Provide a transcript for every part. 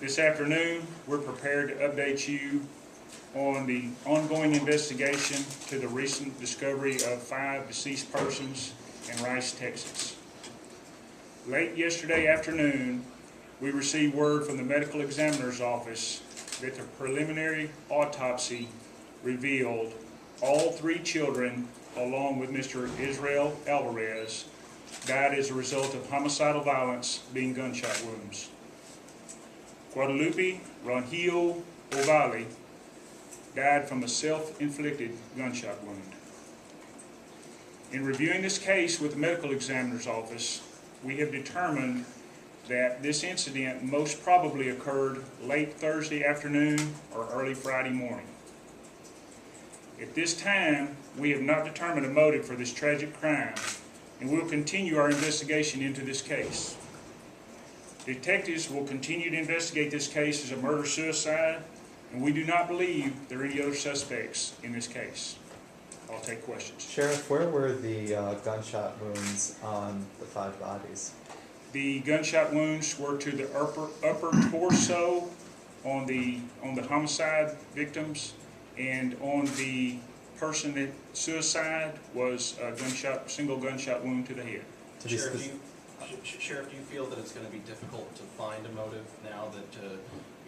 This afternoon, we're prepared to update you on the ongoing investigation to the recent discovery of 5 deceased persons in Rice, Texas. Late yesterday afternoon, we received word from the medical examiner's office that the preliminary autopsy revealed all 3 children, along with Mr. Israel Alvarez, died as a result of homicidal violence, being gunshot wounds. Guadalupe Rangel Ovalle died from a self-inflicted gunshot wound. In reviewing this case with the medical examiner's office, we have determined that this incident most probably occurred late Thursday afternoon or early Friday morning. At this time, we have not determined a motive for this tragic crime, and we'll continue our investigation into this case. Detectives will continue to investigate this case as a murder-suicide, and we do not believe there are any other suspects in this case. I'll take questions. Sheriff, where were the gunshot wounds on the 5 bodies? The gunshot wounds were to the upper torso on the homicide victims, and on the person that suicide was a single gunshot wound to the head. Sheriff, do you feel that it's going to be difficult to find a motive now that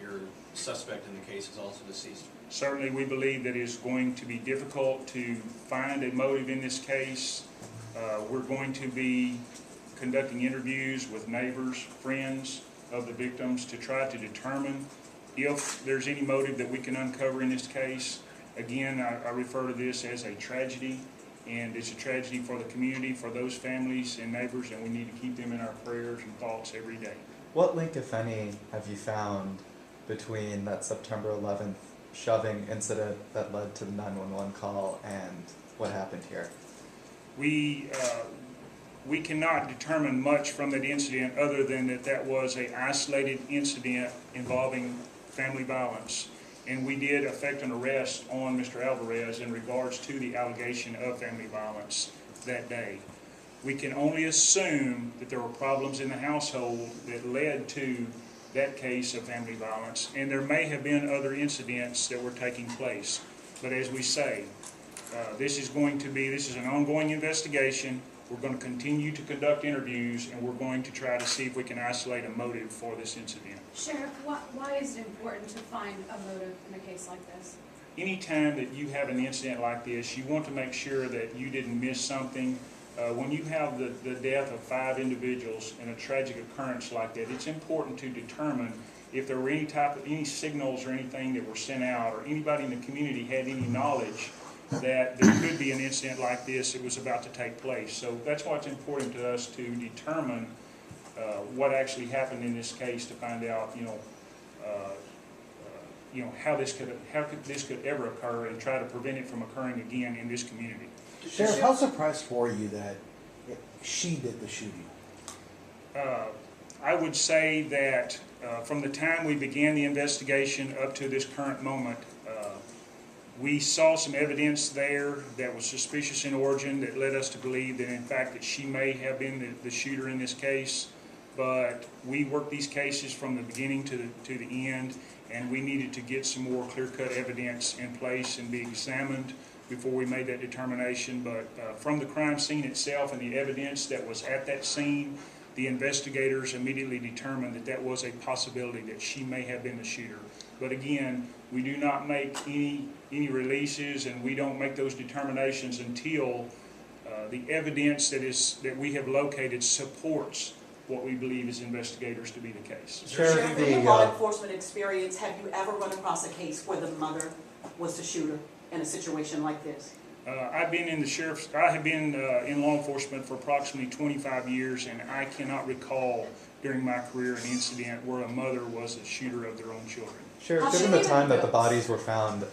your suspect in the case is also deceased? Certainly, we believe that it is going to be difficult to find a motive in this case. We're going to be conducting interviews with neighbors, friends of the victims to try to determine if there's any motive that we can uncover in this case. Again, I refer to this as a tragedy, and it's a tragedy for the community, for those families and neighbors, and we need to keep them in our prayers and thoughts every day. What link, if any, have you found between that September 11th shoving incident that led to the 911 call and what happened here? We cannot determine much from that incident other than that was an isolated incident involving family violence. And we did effect an arrest on Mr. Alvarez in regards to the allegation of family violence that day. We can only assume that there were problems in the household that led to that case of family violence, and there may have been other incidents that were taking place. But as we say, this is an ongoing investigation. We're going to continue to conduct interviews, and we're going to try to see if we can isolate a motive for this incident. Sheriff, why is it important to find a motive in a case like this? Anytime that you have an incident like this, you want to make sure that you didn't miss something. When you have the death of 5 individuals in a tragic occurrence like that, it's important to determine if there were any signals or anything that were sent out, or anybody in the community had any knowledge that there could be an incident like this that was about to take place. So that's why it's important to us to determine what actually happened in this case, to find out, how this could ever occur, and try to prevent it from occurring again in this community. Sheriff, how surprised were you that she did the shooting? I would say that from the time we began the investigation up to this current moment, we saw some evidence there that was suspicious in origin that led us to believe that in fact that she may have been the shooter in this case. But we worked these cases from the beginning to the end, and we needed to get some more clear-cut evidence in place and be examined before we made that determination. But from the crime scene itself and the evidence that was at that scene, the investigators immediately determined that that was a possibility that she may have been the shooter. But again, we do not make any releases, and we don't make those determinations until the evidence that we have located supports what we believe as investigators to be the case. Sheriff, in your law enforcement experience, have you ever run across a case where the mother was the shooter in a situation like this? I have been in law enforcement for approximately 25 years, and I cannot recall during my career an incident where a mother was a shooter of their own children. Sheriff, given the time that the bodies were found,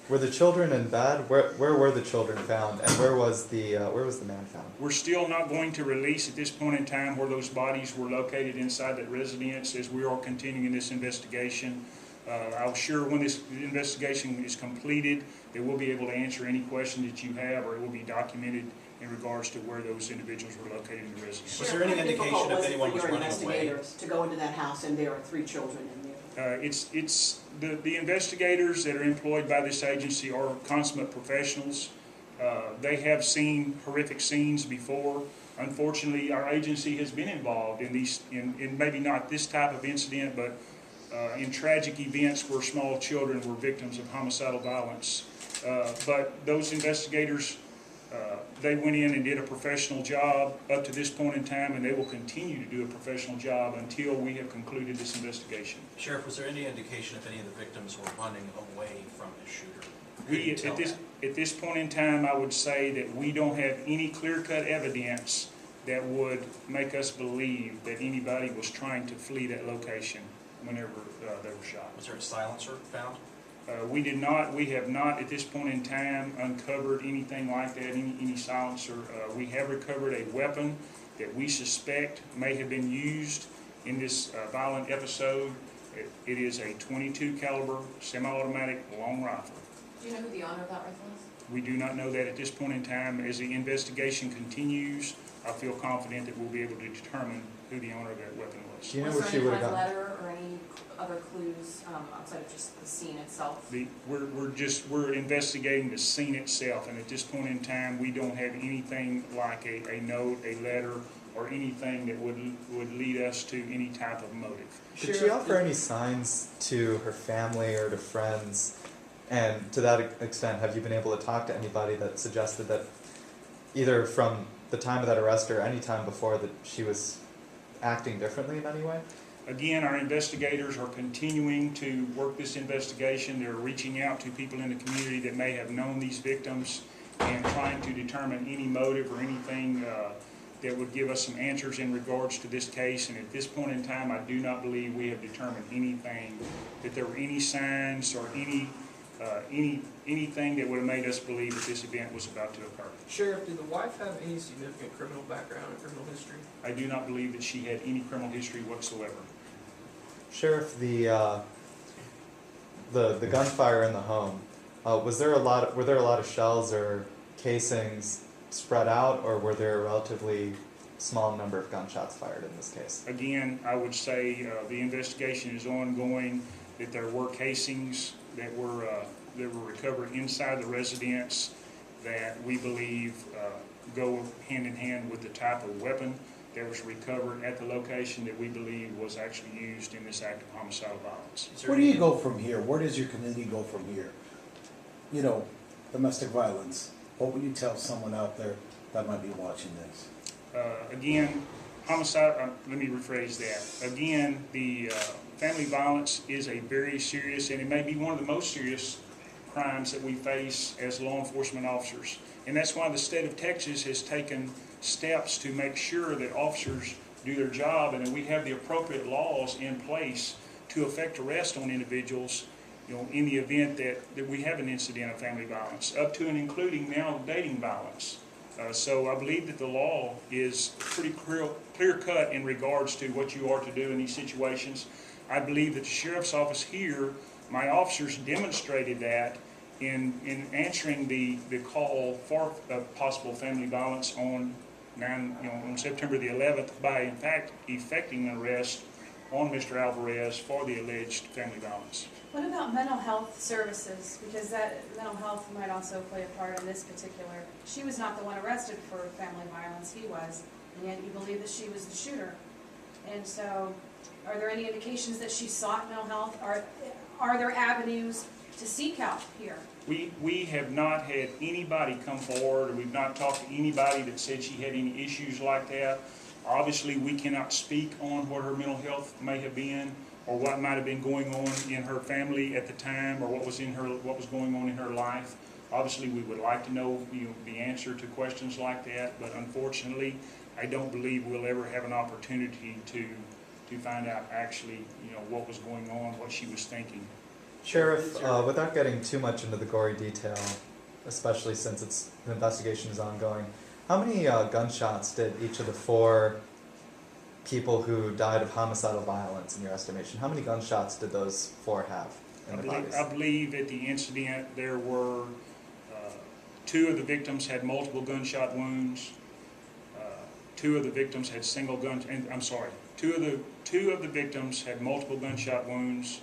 were the children in bed? Where were the children found, and where was the man found? We're still not going to release at this point in time where those bodies were located inside that residence, as we are continuing this investigation. I'm sure when this investigation is completed that we'll be able to answer any question that you have, or it will be documented in regards to where those individuals were located in the residence. Was there any indication if anyone was running away? To go into that house and there are 3 children in there? It's the investigators that are employed by this agency are consummate professionals. They have seen horrific scenes before. Unfortunately, our agency has been involved in in maybe not this type of incident, but in tragic events where small children were victims of homicidal violence. But those investigators, they went in and did a professional job up to this point in time, and they will continue to do a professional job until we have concluded this investigation. Sheriff, was there any indication if any of the victims were running away from the shooter? At this point in time, I would say that we don't have any clear-cut evidence that would make us believe that anybody was trying to flee that location whenever they were shot. Was there a silencer found? We have not at this point in time uncovered anything like that, any silencer. We have recovered a weapon that we suspect may have been used in this violent episode. It is a .22 caliber semi-automatic long rifle. Do you know who the owner of that rifle is? We do not know that at this point in time. As the investigation continues, I feel confident that we'll be able to determine who the owner of that weapon was. Do you know Was where there she any would have kind of gotten? letter or any other clues outside of just the scene itself? We're investigating the scene itself, and at this point in time, we don't have anything like a note, a letter, or anything that would lead us to any type of motive. Did she offer any signs to her family or to friends? And to that extent, have you been able to talk to anybody that suggested that either from the time of that arrest or any time before that she was acting differently in any way? Again, our investigators are continuing to work this investigation. They're reaching out to people in the community that may have known these victims and trying to determine any motive or anything that would give us some answers in regards to this case. And at this point in time, I do not believe we have determined anything, that there were any signs or anything that would have made us believe that this event was about to occur. Sheriff, did the wife have any significant criminal background or criminal history? I do not believe that she had any criminal history whatsoever. Sheriff, the gunfire in the home, were there a lot of shells or casings spread out, or were there a relatively small number of gunshots fired in this case? Again, I would say the investigation is ongoing, that there were casings that were recovered inside the residence that we believe go hand in hand with the type of weapon that was recovered at the location that we believe was actually used in this act of homicidal violence. Is there Where do you any- go from here? Where does your community go from here? You know, domestic violence. What would you tell someone out there that might be watching this? Again, homicide, let me rephrase that. Again, the family violence is a very serious, and it may be one of the most serious crimes that we face as law enforcement officers. And that's why the state of Texas has taken steps to make sure that officers do their job and that we have the appropriate laws in place to effect arrest on individuals, you know, in the event that we have an incident of family violence, up to and including now dating violence. So I believe that the law is pretty clear-cut in regards to what you are to do in these situations. I believe that the sheriff's office here, my officers demonstrated that in answering the call for possible family violence on September the 11th by, in fact, effecting an arrest on Mr. Alvarez for the alleged family violence. What about mental health services? Because that mental health might also play a part in this particular. She was not the one arrested for family violence, he was, and yet you believe that she was the shooter. And so, are there any indications that she sought mental health? Are there avenues to seek help here? We have not had anybody come forward, or we've not talked to anybody that said she had any issues like that. Obviously, we cannot speak on what her mental health may have been, or what might have been going on in her family at the time, or what was going on in her life. Obviously, we would like to know, the answer to questions like that, but unfortunately, I don't believe we'll ever have an opportunity to find out actually, what was going on, what she was thinking. Sheriff, without getting too much into the gory detail, especially since the investigation is ongoing, how many gunshots did each of the 4 people who died of homicidal violence, in your estimation, how many gunshots did those 4 have in their bodies? I believe at the incident there were 2 of the victims had multiple gunshot wounds. 2 of the victims had single guns, and I'm sorry, Two of the victims had multiple gunshot wounds.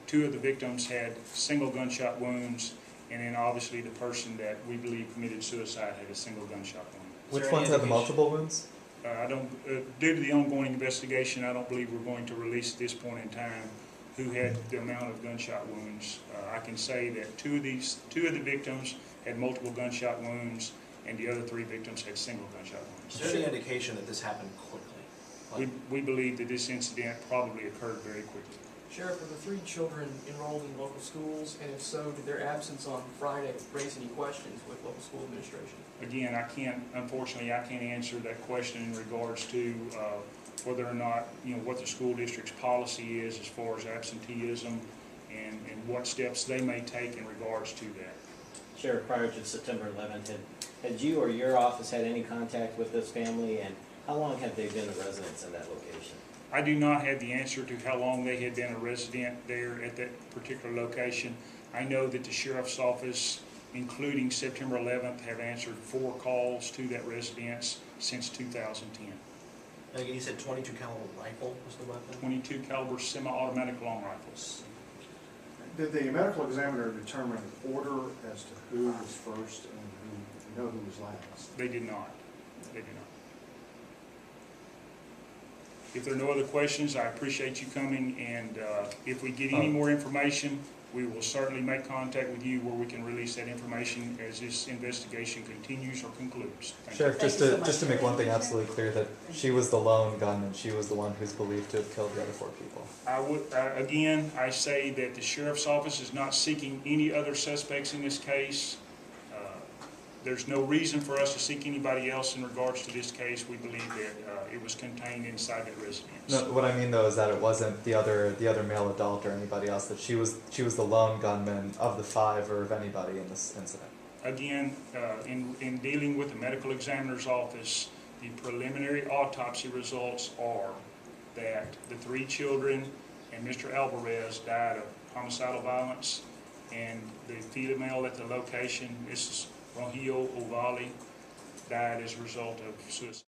Two of the victims had single gunshot wounds, and then obviously the person that we believe committed suicide had a single gunshot wound. Which there any ones had the indication- multiple wounds? Due to the ongoing investigation, I don't believe we're going to release at this point in time who had the amount of gunshot wounds. I can say that two of the victims had multiple gunshot wounds, and the other 3 victims had single gunshot wounds. Is there any indication that this happened quickly? Like, We believe that this incident probably occurred very quickly. Sheriff, were the 3 children enrolled in local schools, and if so, did their absence on Friday raise any questions with local school administration? Again, unfortunately, I can't answer that question in regards to whether or not, what the school district's policy is as far as absenteeism and what steps they may take in regards to that. Sheriff, prior to September 11th, had you or your office had any contact with this family, and how long have they been a residents in that location? I do not have the answer to how long they had been a resident there at that particular location. I know that the sheriff's office, including September 11th, have answered 4 calls to that residence since 2010. and again, you said 22 caliber rifle was the weapon? 22 caliber semi-automatic long rifles. Did the medical examiner determine order as to who was first and who was last? They did not. They did not. If there are no other questions, I appreciate you coming, and if we get any more information, we will certainly make contact with you where we can release that information as this investigation continues or concludes. Thank you. Sheriff, Thank you so much. just to make one thing absolutely clear, that she was the lone gunman. She was the one who's believed to have killed the other 4 people. Again, I say that the sheriff's office is not seeking any other suspects in this case. There's no reason for us to seek anybody else in regards to this case. We believe that it was contained inside that residence. No, what I mean though is that it wasn't the other male adult or anybody else. That she was the lone gunman of the 5 or of anybody in this incident. Again, in dealing with the medical examiner's office, the preliminary autopsy results are that the 3 children and Mr. Alvarez died of homicidal violence, and the female at the location, Mrs. Rogio Ovali, died as a result of suicide.